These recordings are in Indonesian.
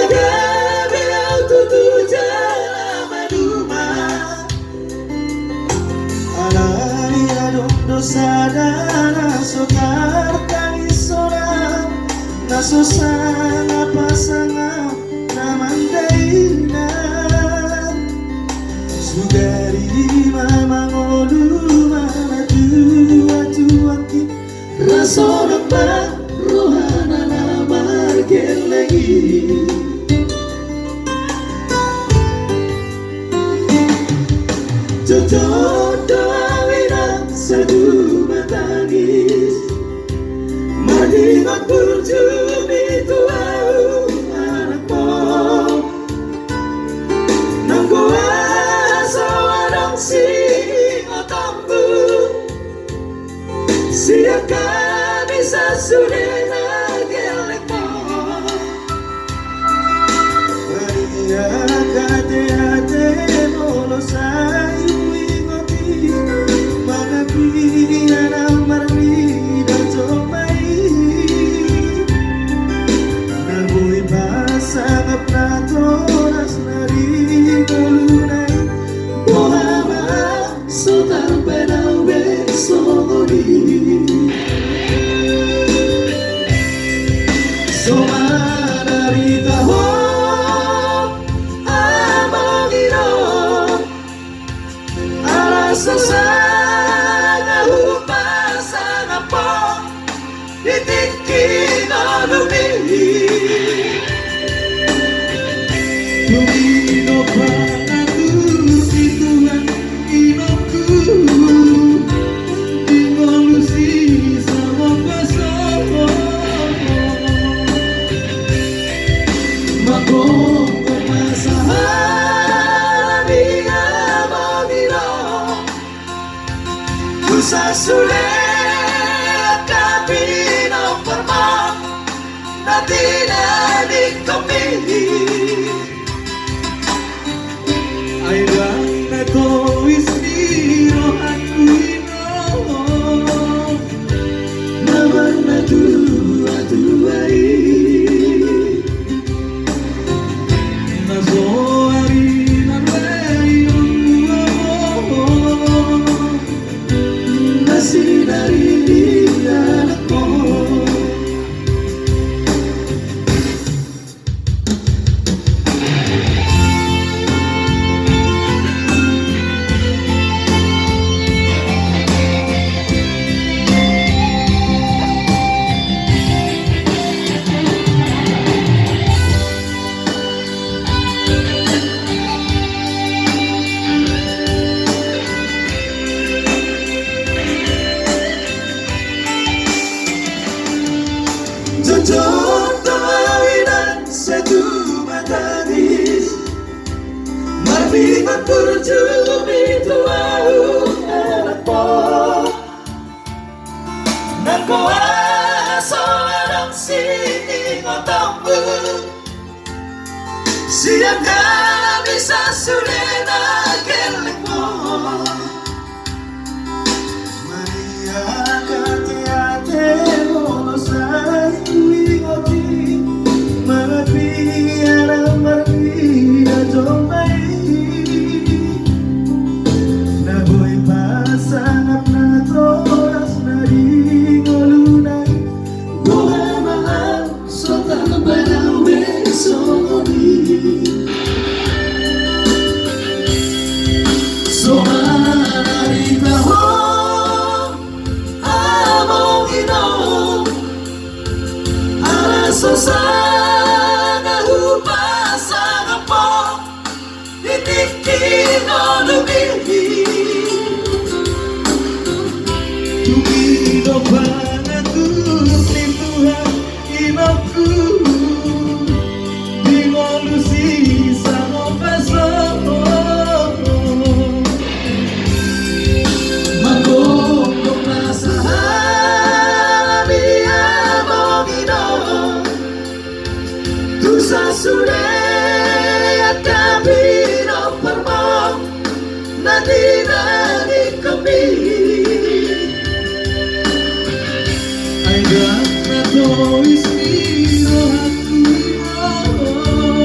Agabiau tutu jalan maduma alai adong dosa dana sokar tangis orang nasusana pasangan namandaina sugari mamangolu mana tua-tuaki rasorang ba rohana namar gelegi jodoh awina sadu matangis madingat burjuni tuau anakmu nanggoa sawarang sing otambu siakan bisa surena gelekmu Maria kate-ate molo sayu ingoti mangapini anang marni dan jomai nagui pasangap na toras nari kolunay bohama sotar penawe sogori somanarita ho amogino alasasana upasana po itikino lumili Tumino pa aku situan inoku Ingolusi sama pasangan Makong pemasahan Dia mogino Kusasule Kabino permang Natina di kami Airang na to ismiro aku ino Naman na dua-duai Nazoari na reyong Nasinari di anak mo Jodoh awinan satu matanis Marlimat berjumi tuau anakmu Nangkoa seorang sini ngotommu Siang bisa surena gelekmu Maria kate-ate molo sayu ingoti Mangapiyara marina jomai Naboy pasangap na toras na ringolunay Buha mahal sotang balawe sogoni Somanarita ho amogino Alasasana upasana po itikino lumili Tumino pa na tusintuhan inoku Dingolusi sama pasangan Sudah kabino permong Natina di kami Aida na to ismiro aku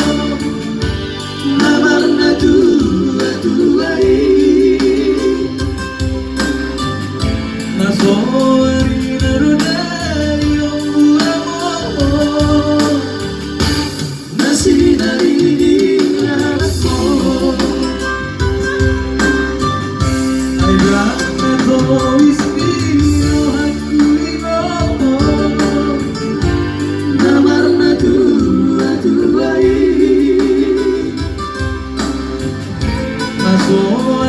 Boleh